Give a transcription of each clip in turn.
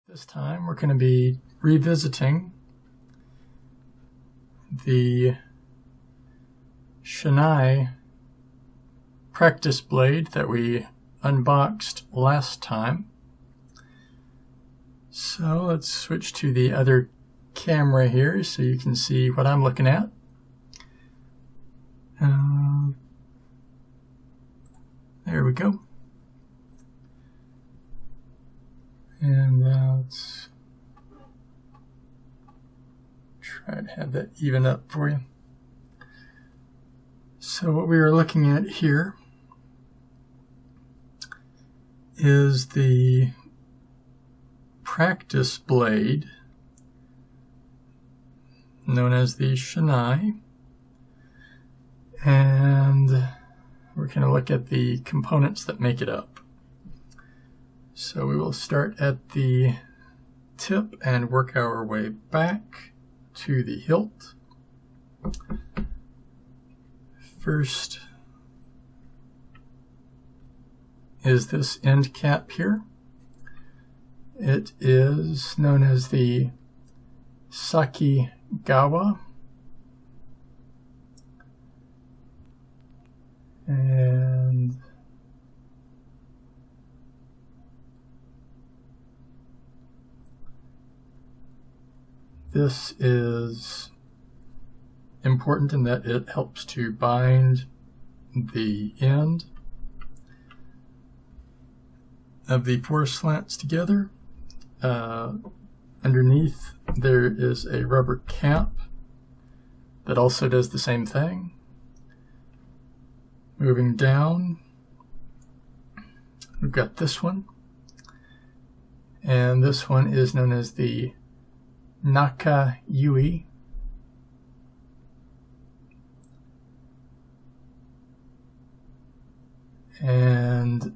This time we're going to be revisiting the Shinai practice blade that we unboxed last time. So let's switch to the other camera here so you can see what I'm looking at. There we go. And let's try to have that even up for you. So what we are looking at here is the practice blade known as the Shinai, and we're going to look at the components that make it up. So we will start at the tip and work our way back to the hilt. First is this end cap here. It is known as the Sakigawa, and this is important in that it helps to bind the end of the four slants together. Underneath there is a rubber cap that also does the same thing. Moving down, we've got this one, and this one is known as the Nakayui. And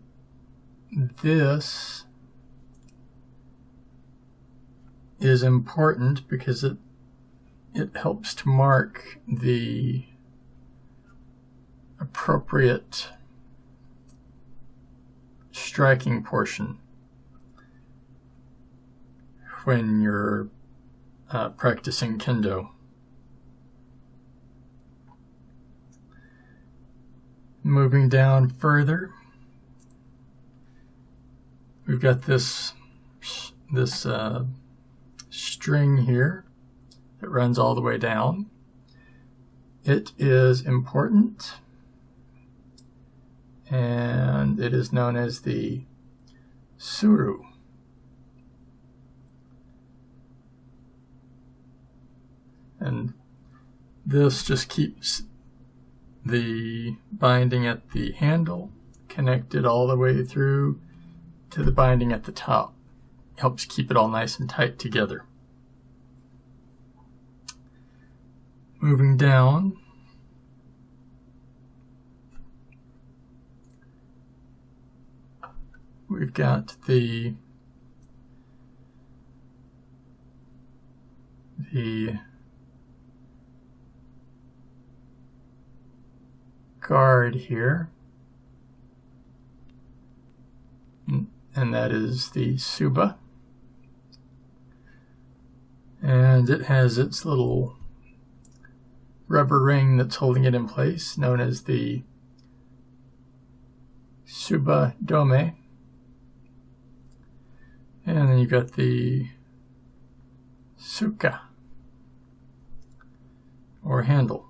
this is important because it helps to mark the appropriate striking portion when you're practicing kendo. Moving down further, we've got this string here that runs all the way down. It is important, and it is known as the suru. And this just keeps the binding at the handle connected all the way through to the binding at the top. Helps keep it all nice and tight together. Moving down, we've got the guard here, and that is the Suba, and it has its little rubber ring that's holding it in place, known as the Suba Dome. And then you've got the Suka, or handle.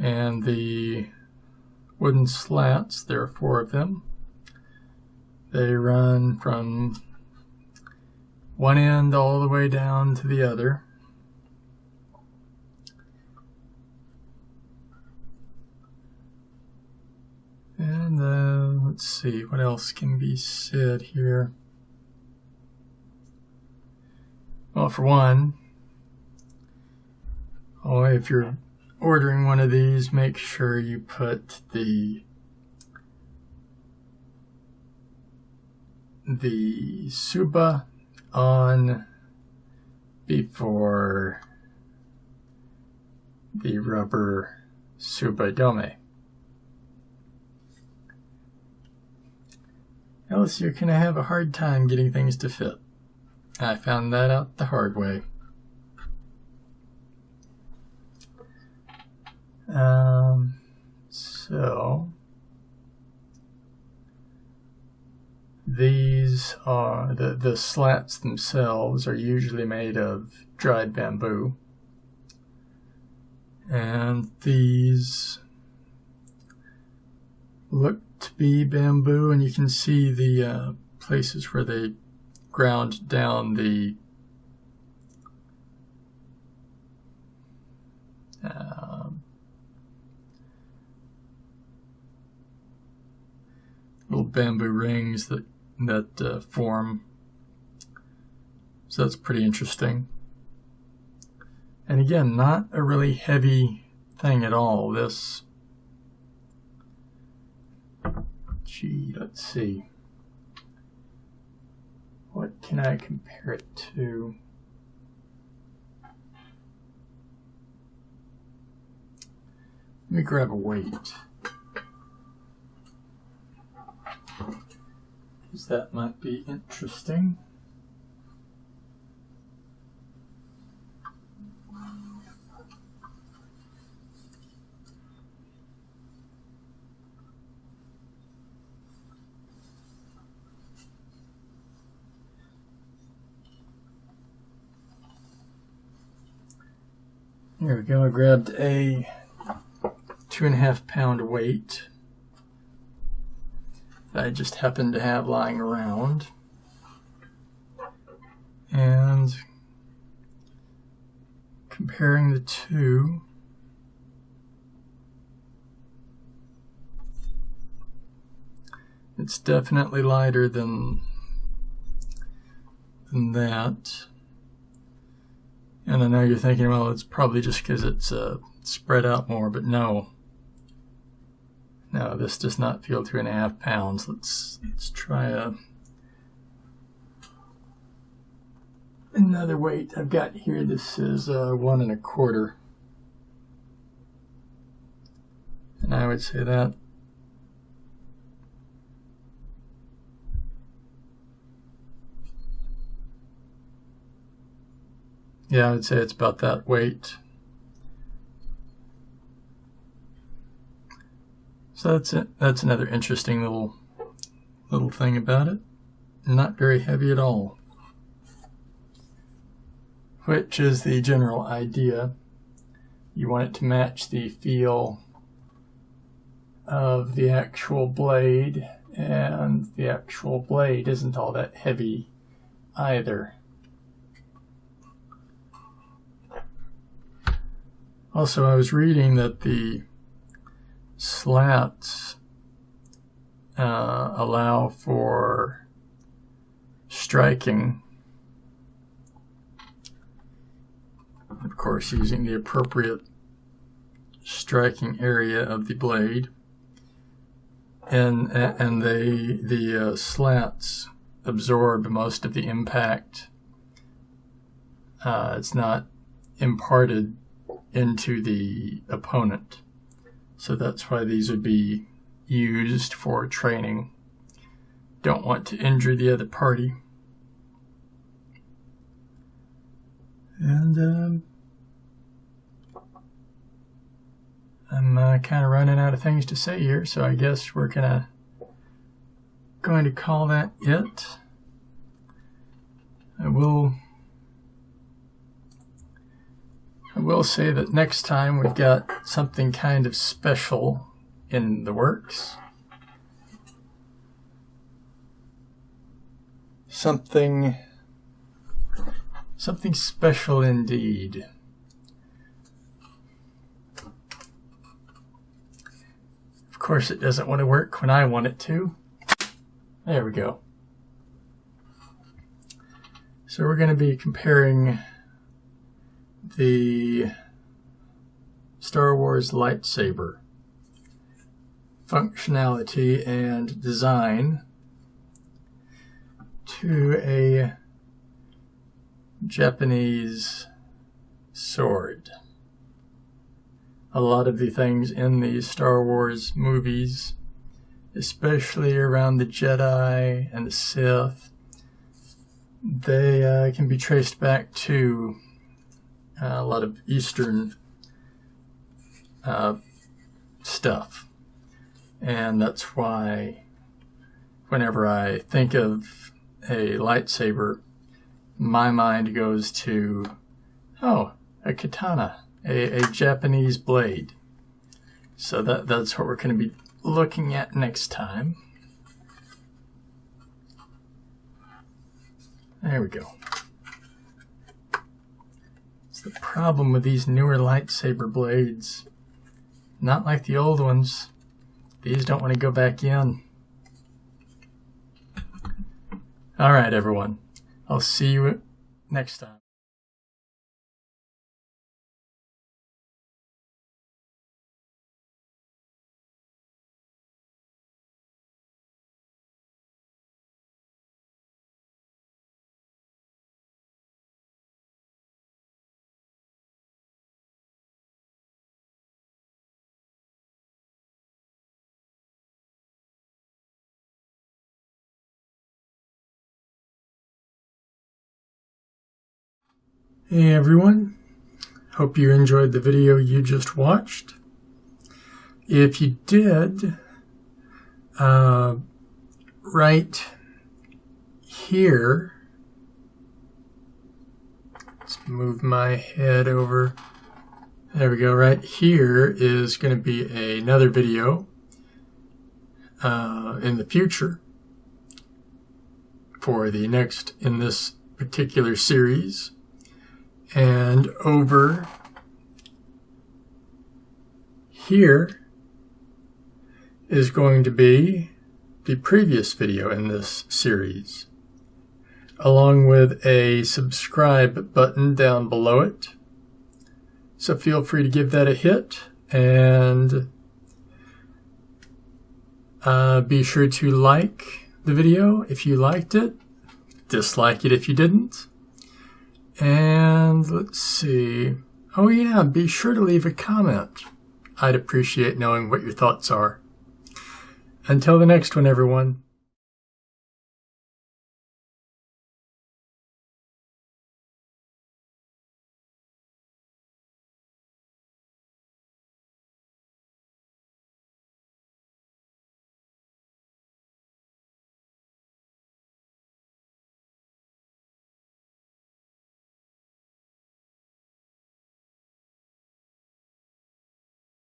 And the wooden slats, there are 4 of them. They run from one end all the way down to the other. And let's see, what else can be said here? Well, for one, if you're ordering one of these, make sure you put the Suba on before the rubber Suba Dome. else you're going to have a hard time getting things to fit. I found that out the hard way. So these are the slats themselves are usually made of dried bamboo, and these look to be bamboo, and you can see the places where they ground down the little bamboo rings that form. So that's pretty interesting. And again, not a really heavy thing at all. This, let's see. What can I compare it to? Let me grab a weight, because that might be interesting. Here we go. I grabbed a 2.5 pound weight that I just happened to have lying around, and comparing the two, it's definitely lighter than that. And I know you're thinking, well, it's probably just because it's spread out more, but no. No, this does not feel 2.5 pounds. Let's try another weight I've got here. This is 1.25, and I would say that I would say it's about that weight. So that's it. That's another interesting little thing about it. Not very heavy at all, which is the general idea. You want it to match the feel of the actual blade, and the actual blade isn't all that heavy either. Also, I was reading that the slats allow for striking, of course using the appropriate striking area of the blade, and the slats absorb most of the impact. It's not imparted into the opponent. So that's why these would be used for training. Don't want to injure the other party. And I'm kind of running out of things to say here, so I guess we're going to call that it. I will say that next time we've got something kind of special in the works. Something special indeed. Of course, it doesn't want to work when I want it to. There we go. So we're going to be comparing the Star Wars lightsaber functionality and design to a Japanese sword. A lot of the things in the Star Wars movies especially around the Jedi and the Sith. They can be traced back to a lot of Eastern stuff. And that's why whenever I think of a lightsaber, my mind goes to, oh, a katana, a Japanese blade. So that's what we're going to be looking at next time. There we go. It's the problem with these newer lightsaber blades. Not like the old ones. These don't want to go back in. All right, everyone. I'll see you next time. Hey everyone, hope you enjoyed the video you just watched. If you did, right here, let's move my head over. There we go. Right here is going to be another video in the future for the next in this particular series. And over here is going to be the previous video in this series, along with a subscribe button down below it. So feel free to give that a hit, and be sure to like the video if you liked it, dislike it if you didn't. And let's see. Oh yeah, be sure to leave a comment. I'd appreciate knowing what your thoughts are. Until the next one, everyone.